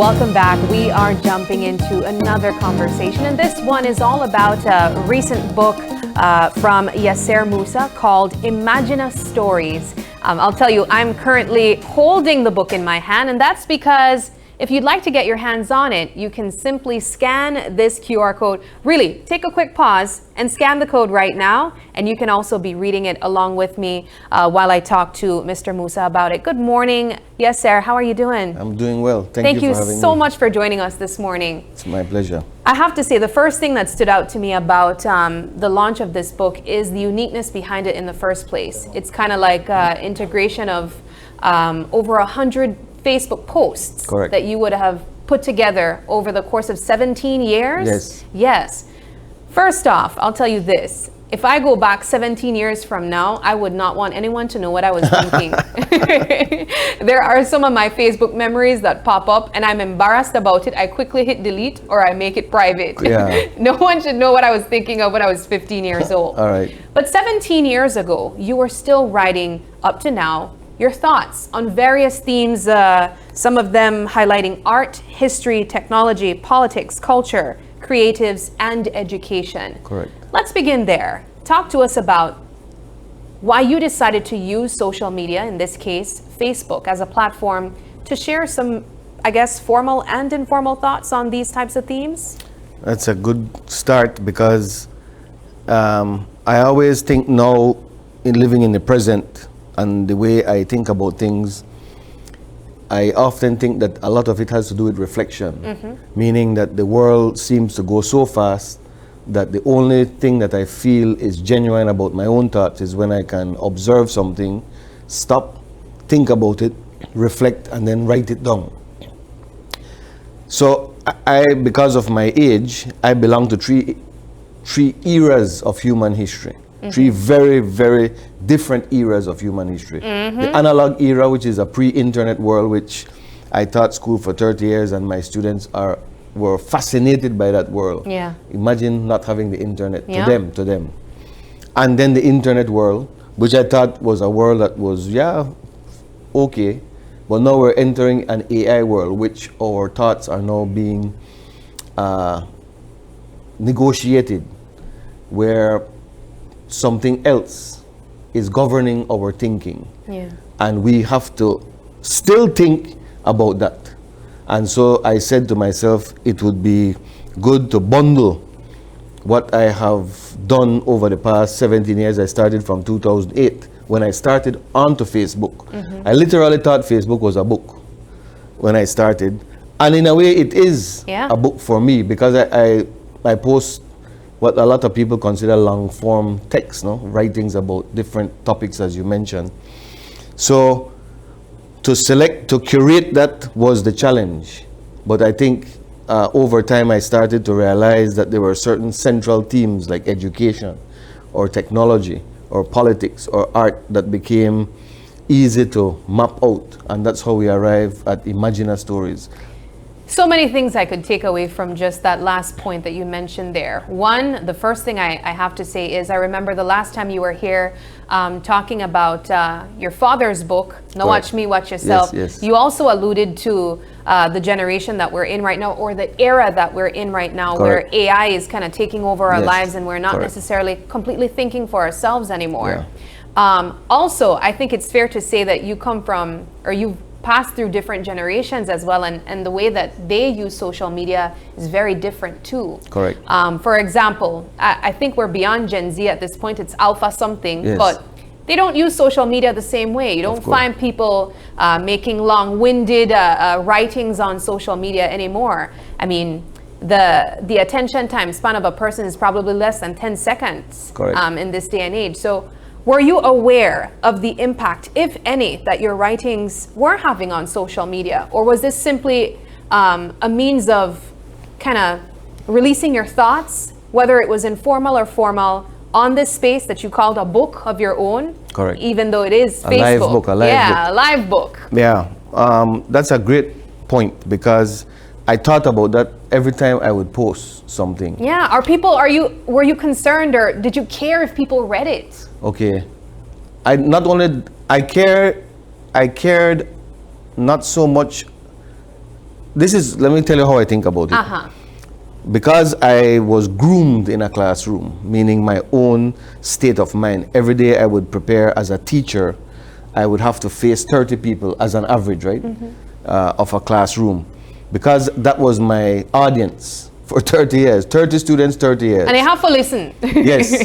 welcome back. We are jumping into another conversation, and this one is all about a recent book from Yasser Musa called Imagina Stories. I'll tell you, I'm currently holding the book in my hand, and that's because if you'd like to get your hands on it, you can simply scan this QR code. Really, take a quick pause and scan the code right now, and you can also be reading it along with me while I talk to Mr. Musa about it. Good morning. Yes, sir. How are you doing? I'm doing well. Thank you for having so me. much for joining us this morning. It's my pleasure. I have to say, the first thing that stood out to me about the launch of this book is the uniqueness behind it in the first place. It's kind of like integration of over 100 Facebook posts. Correct. That you would have put together over the course of 17 years? Yes. Yes. First off, I'll tell you this. If I go back 17 years from now, I would not want anyone to know what I was thinking. There are some of my Facebook memories that pop up and I'm embarrassed about it. I quickly hit delete or I make it private. Yeah. No one should know what I was thinking of when I was 15 years old. All right. But 17 years ago, you were still writing up to now your thoughts on various themes, some of them highlighting art, history, technology, politics, culture, creatives, and education. Correct. Let's begin there. Talk to us about why you decided to use social media, in this case, Facebook, as a platform to share some, I guess, formal and informal thoughts on these types of themes. That's a good start because I always think now in living in the present and the way I think about things, I often think that a lot of it has to do with reflection, meaning that the world seems to go so fast that the only thing that I feel is genuine about my own thoughts is when I can observe something, stop, think about it, reflect, and then write it down. So because of my age, I belong to three eras of human history. Three very, very different eras of human history. The analog era, which is a pre-internet world, which I taught school for 30 years, and my students were fascinated by that world. Yeah. Imagine not having the internet Yeah. to them. And then the internet world, which I thought was a world that was, okay. But now we're entering an AI world, which our thoughts are now being negotiated, where something else is governing our thinking. Yeah. And we have to still think about that. And so I said to myself, it would be good to bundle what I have done over the past 17 years. I started from 2008 when I started onto Facebook. I literally thought Facebook was a book when I started. And in a way it is a book for me because I post what a lot of people consider long form text, writings about different topics as you mentioned. So to curate that was the challenge. But I think over time I started to realize that there were certain central themes like education or technology or politics or art that became easy to map out. And that's how we arrive at Imagina Stories. So many things I could take away from just that last point that you mentioned there. One, the first thing I have to say is I remember the last time you were here talking about your father's book, No Watch Me, Watch Yourself. Yes. You also alluded to the generation that we're in right now, or the era that we're in right now, Correct. where AI is kind of taking over our Yes. lives and we're not Correct. necessarily completely thinking for ourselves anymore. Also, I think it's fair to say that you come from, or you've passed through different generations as well, and the way that they use social media is very different too. Correct. For example, I think we're beyond Gen Z at this point. It's alpha something, Yes. but they don't use social media the same way. You don't course. find people making long-winded writings on social media anymore. I mean, the attention time span of a person is probably less than 10 seconds. Correct. In this day and age. So were you aware of the impact, if any, that your writings were having on social media? Or was this simply a means of kind of releasing your thoughts, whether it was informal or formal, on this space that you called a book of your own? Correct. Even though it is A Facebook. live book, a live book. A live book. Yeah, that's a great point because I thought about that every time I would post something. Yeah, were you concerned, or did you care if people read it? Okay, I cared not so much let me tell you how I think about it. Uh-huh. Because I was groomed in a classroom, meaning my own state of mind. Every day I would prepare as a teacher, I would have to face 30 people as an average, right? Of a classroom. Because that was my audience for 30 years. 30 students, 30 years. And they have to listen. Yes.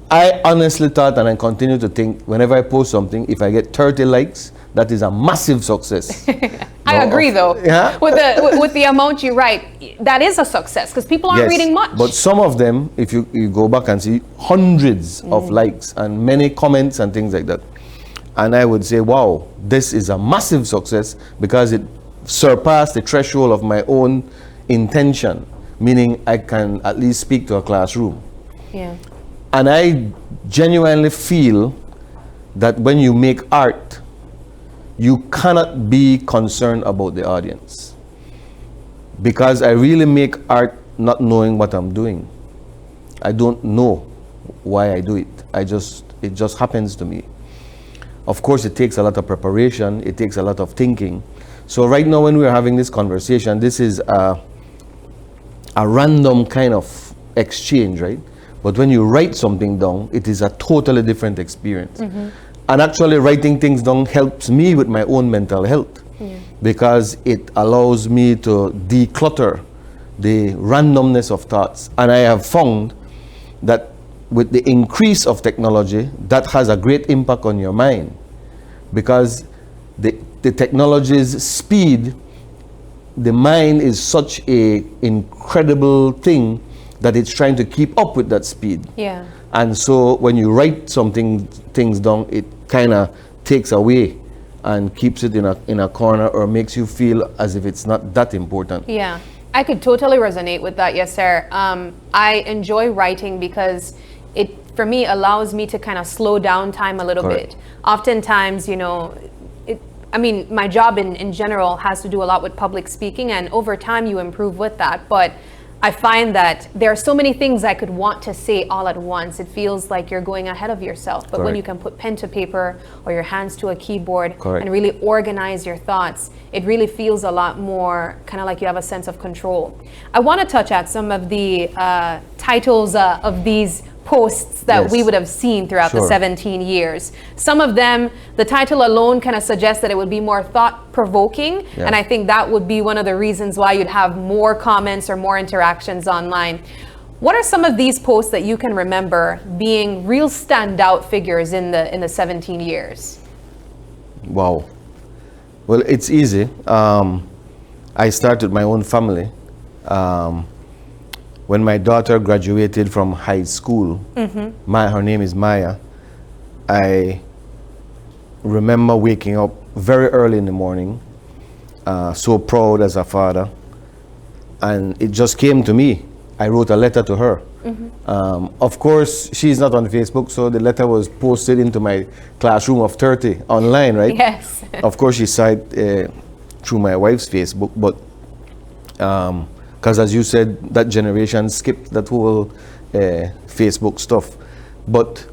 I honestly thought, and I continue to think, whenever I post something, if I get 30 likes, that is a massive success. I agree, though. Yeah? With the amount you write, that is a success because people aren't Yes, reading much. but some of them, if you go back and see, hundreds of likes and many comments and things like that. And I would say, wow, this is a massive success because it surpassed the threshold of my own intention, meaning I can at least speak to a classroom. Yeah. And I genuinely feel that when you make art, you cannot be concerned about the audience. Because I really make art not knowing what I'm doing. I don't know why I do it. It just happens to me. Of course, it takes a lot of preparation. It takes a lot of thinking. So right now when we're having this conversation, this is a random kind of exchange, right? But when you write something down, it is a totally different experience. And actually writing things down helps me with my own mental health because it allows me to declutter the randomness of thoughts. And I have found that with the increase of technology, that has a great impact on your mind because the technology's speed, the mind is such a incredible thing that it's trying to keep up with that speed. Yeah. And so when you write things down, it kind of takes away and keeps it in a corner or makes you feel as if it's not that important. Yeah, I could totally resonate with that. Yes, sir. I enjoy writing because it, for me, allows me to kind of slow down time a little Correct. bit. Oftentimes, I mean, my job in general has to do a lot with public speaking, and over time you improve with that. But I find that there are so many things I could want to say all at once. It feels like you're going ahead of yourself. But when Correct. you can put pen to paper or your hands to a keyboard Correct. and really organize your thoughts, it really feels a lot more kind of like you have a sense of control. I want to touch at some of the titles of these posts that Yes. we would have seen throughout the Sure. 17 years. Some of them, the title alone kind of suggests that it would be more thought-provoking, Yeah. and I think that would be one of the reasons why you'd have more comments or more interactions online. What are some of these posts that you can remember being real standout figures in the 17 years? Wow. Well, it's easy. I started my own family. When my daughter graduated from high school, her name is Maya, I remember waking up very early in the morning, so proud as a father, and it just came to me. I wrote a letter to her. Of course, she's not on Facebook, so the letter was posted into my classroom of 30 online, right? Yes. Of course, she saw it through my wife's Facebook, but because as you said, that generation skipped that whole Facebook stuff. But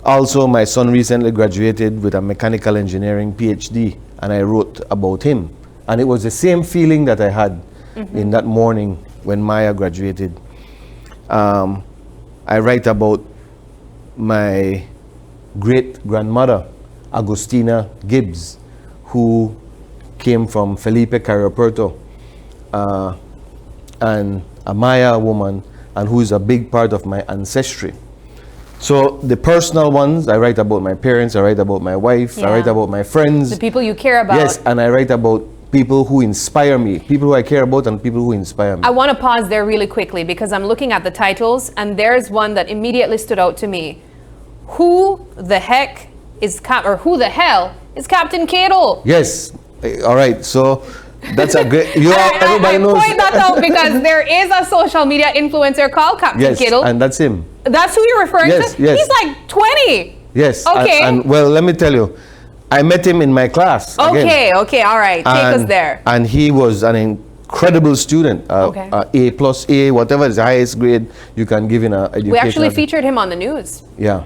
also my son recently graduated with a mechanical engineering PhD, and I wrote about him. And it was the same feeling that I had in that morning when Maya graduated. I write about my great-grandmother, Agustina Gibbs, who came from Felipe Cariopuerto, and a Maya woman, and who is a big part of my ancestry. So the personal ones, I write about my parents, I write about my wife, I write Yeah. about my friends. The people you care about. Yes, and I write about people who inspire me, people who I care about and people who inspire me. I want to pause there really quickly because I'm looking at the titles and there's one that immediately stood out to me. Who the heck is who the hell is Captain Cadle? Yes, all right, so that's a great, everybody I knows. point that out because there is a social media influencer called Captain Yes, Cadle. and that's him. That's who you're referring Yes, to? yes. He's like 20. Yes, Okay. and well, let me tell you, I met him in my class. again. Okay, all right. Take us there. And he was an incredible student. Okay. A plus A, whatever is the highest grade you can give in a education. We actually featured him on the news. Yeah,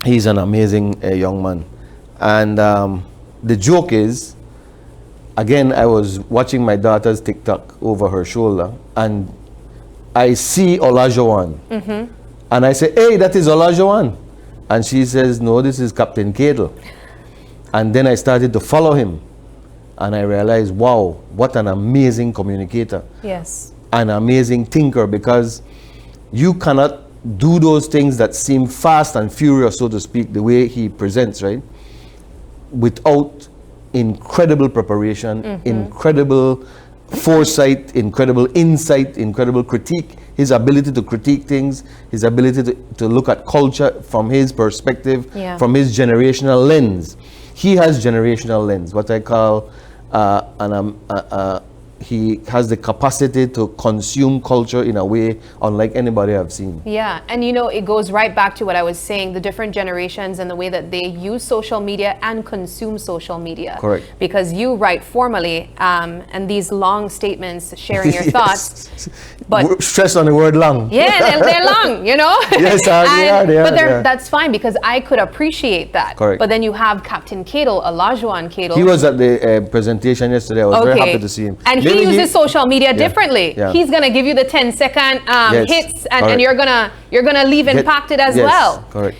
he's an amazing young man. And the joke is, again, I was watching my daughter's TikTok over her shoulder, and I see Olajuwon. And I say, hey, that is Olajuwon. And she says, no, this is Captain Cadle. And then I started to follow him. And I realized, wow, what an amazing communicator. Yes. An amazing thinker, because you cannot do those things that seem fast and furious, so to speak, the way he presents, right? Without incredible preparation, incredible foresight, incredible insight, incredible critique, his ability to critique things, his ability to look at culture from his perspective, from his generational lens. He has generational lens, what I call, he has the capacity to consume culture in a way unlike anybody I've seen. Yeah, and you know, it goes right back to what I was saying, the different generations and the way that they use social media and consume social media. Correct. Because you write formally, and these long statements sharing your thoughts. But stress on the word long. Yeah, they're long, you know? Yes, they are. But that's fine, because I could appreciate that. Correct. But then you have Captain Cadle, Olajuwon Cadle. He was at the presentation yesterday. I was very happy to see him. And he uses social media differently. Yeah. He's gonna give you the 10-second hits, and you're gonna leave impacted as well. Correct.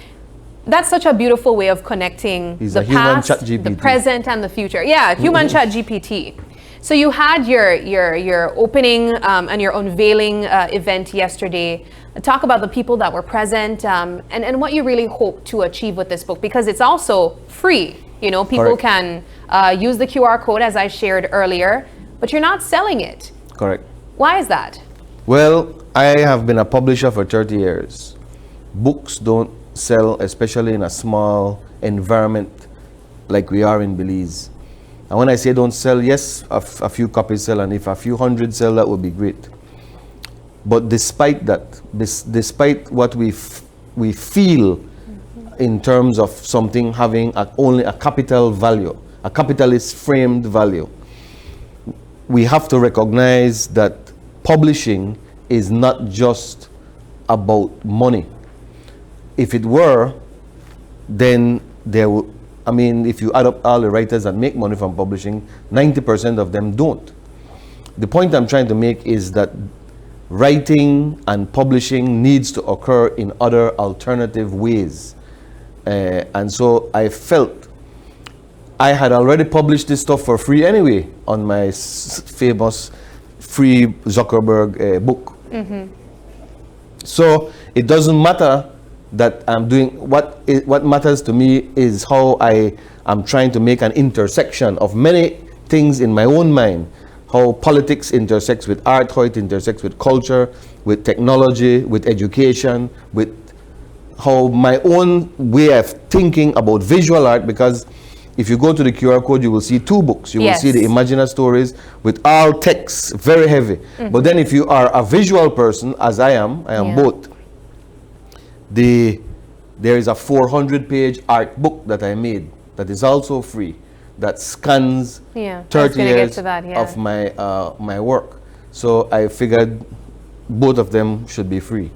That's such a beautiful way of connecting the past, the present, and the future. Yeah, human chat GPT. So you had your opening and your unveiling event yesterday. Talk about the people that were present and what you really hope to achieve with this book, because it's also free. You know, people can use the QR code as I shared earlier, but you're not selling it. Correct. Why is that? Well, I have been a publisher for 30 years. Books don't sell, especially in a small environment like we are in Belize. And when I say don't sell, yes, a few copies sell, and if a few hundred sell, that would be great. But despite that, despite what we feel in terms of something having only a capital value, a capitalist framed value, we have to recognize that publishing is not just about money. If it were, then there would, I mean, if you add up all the writers that make money from publishing, 90% of them don't. The point I'm trying to make is that writing and publishing needs to occur in other alternative ways. And so I felt I had already published this stuff for free anyway on my famous free Zuckerberg book. So it doesn't matter that I'm doing, what matters to me is how I am trying to make an intersection of many things in my own mind. How politics intersects with art, how it intersects with culture, with technology, with education, with how my own way of thinking about visual art, because if you go to the QR code, you will see two books. You will see the Imagina stories with all texts, very heavy. But then if you are a visual person, as I am both, there is a 400-page art book that I made that is also free, that scans 30 years of my work. So I figured both of them should be free.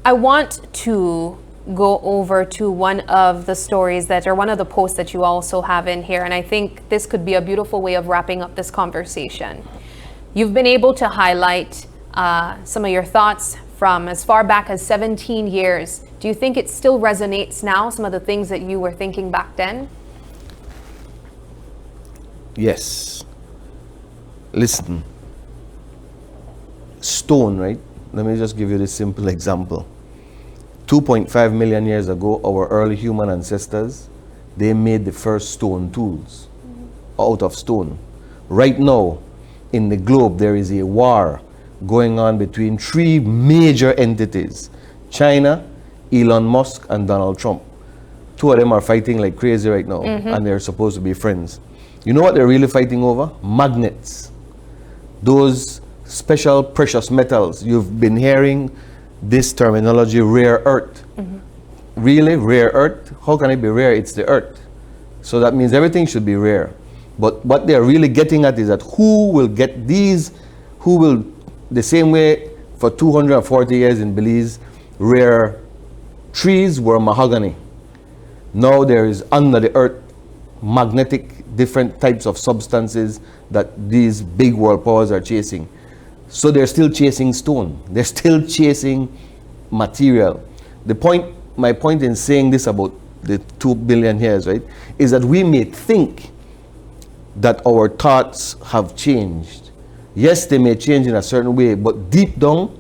I want to go over to one of the stories that, or one of the posts that you also have in here, and I think this could be a beautiful way of wrapping up this conversation. You've been able to highlight some of your thoughts from as far back as 17 years. Do you think it still resonates now, some of the things that you were thinking back then? Yes. Listen. Stone, right? Let me just give you this simple example. 2.5 million years ago, our early human ancestors, they made the first stone tools out of stone. Right now, in the globe, there is a war going on between three major entities: China, Elon Musk, and Donald Trump. Two of them are fighting like crazy right now, and they're supposed to be friends. You know what they're really fighting over? Magnets. Those special precious metals. You've been hearing this terminology, rare earth. Really? Rare earth? How can it be rare? It's the earth. So that means everything should be rare. But what they're really getting at is that who will get these, who will, the same way for 240 years in Belize, rare trees were mahogany. Now there is under the earth magnetic, different types of substances that these big world powers are chasing. So they're still chasing stone. They're still chasing material. My point in saying this about the 2 billion years, right, is that we may think that our thoughts have changed. Yes, they may change in a certain way, but deep down,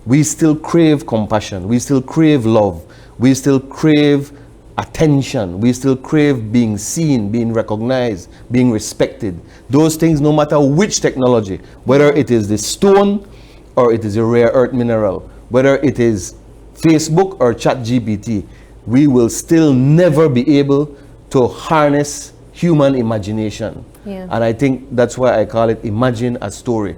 we still crave compassion. We still crave love. We still crave attention. We still crave being seen, being recognized, being respected. Those things, no matter which technology, whether it is the stone or it is a rare earth mineral, whether it is Facebook or ChatGPT, we will still never be able to harness human imagination. Yeah. And I think that's why I call it imagine a story.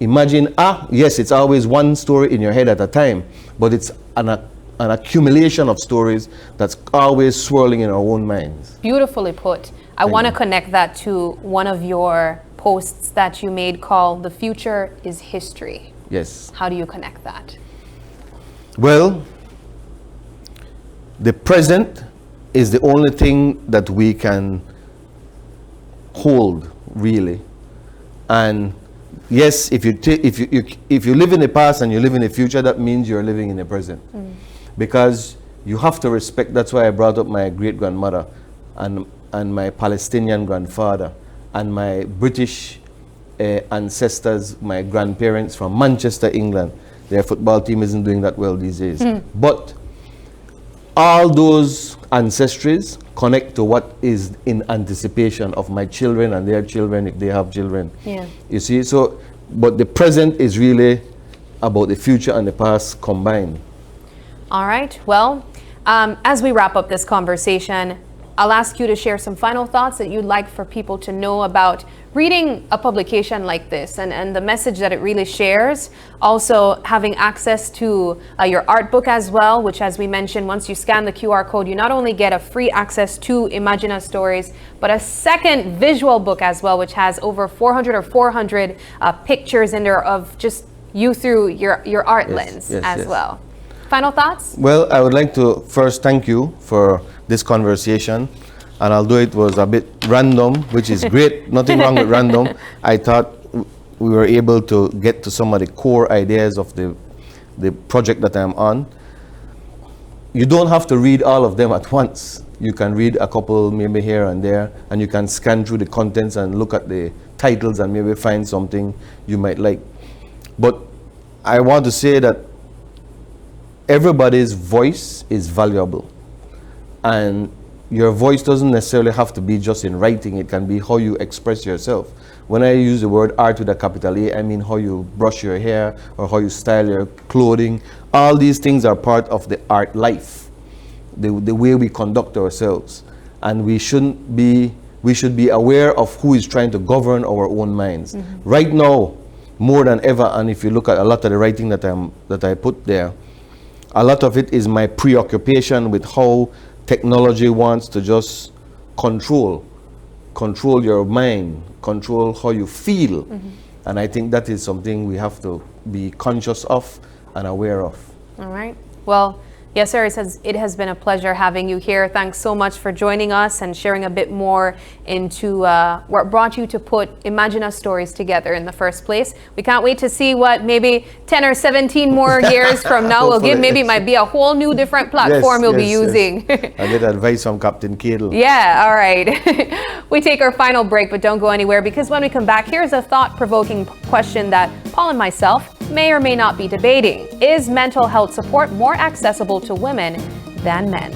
Imagine, yes, it's always one story in your head at a time, but it's an accumulation of stories that's always swirling in our own minds. Beautifully put. I want to connect that to one of your posts that you made called "The Future is History." Yes. How do you connect that? Well, the present is the only thing that we can hold, really. And yes, if you live in the past and you live in the future, that means you're living in the present. Because you have to respect. That's why I brought up my great grandmother and my Palestinian grandfather and my British ancestors, my grandparents from Manchester, England. Their football team isn't doing that well these days. But all those ancestries connect to what is in anticipation of my children and their children if they have children. Yeah. You see, so, but the present is really about the future and the past combined. All right. Well, as we wrap up this conversation, I'll ask you to share some final thoughts that you'd like for people to know about reading a publication like this and the message that it really shares. Also, having access to your art book as well, which, as we mentioned, once you scan the QR code, you not only get a free access to Imagine Us Stories, but a second visual book as well, which has over 400 pictures in there of just you through your art lens as well. Final thoughts? Well, I would like to first thank you for this conversation, and although it was a bit random, which is great, nothing wrong with random, I thought we were able to get to some of the core ideas of the project that I'm on. You don't have to read all of them at once. You can read a couple maybe here and there, and you can scan through the contents and look at the titles and maybe find something you might like. But I want to say that everybody's voice is valuable, and your voice doesn't necessarily have to be just in writing. It can be how you express yourself. When I use the word art with a capital A, I mean how you brush your hair or how you style your clothing. All these things are part of the art life, the way we conduct ourselves. And we should be aware of who is trying to govern our own minds. Right now, more than ever, and if you look at a lot of the writing that I put there, a lot of it is my preoccupation with how technology wants to just control your mind, control how you feel. And I think that is something we have to be conscious of and aware of. All right. Well, yes, sir, it has been a pleasure having you here. Thanks so much for joining us and sharing a bit more into what brought you to put Imagine Us Stories together in the first place. We can't wait to see what maybe 10 or 17 more years from now will give. Maybe it might be a whole new different platform you'll be using. I get advice from Captain Cadle. Yeah, all right. We take our final break, but don't go anywhere, because when we come back, here's a thought-provoking question that Paul and myself may or may not be debating. Is mental health support more accessible to women than men?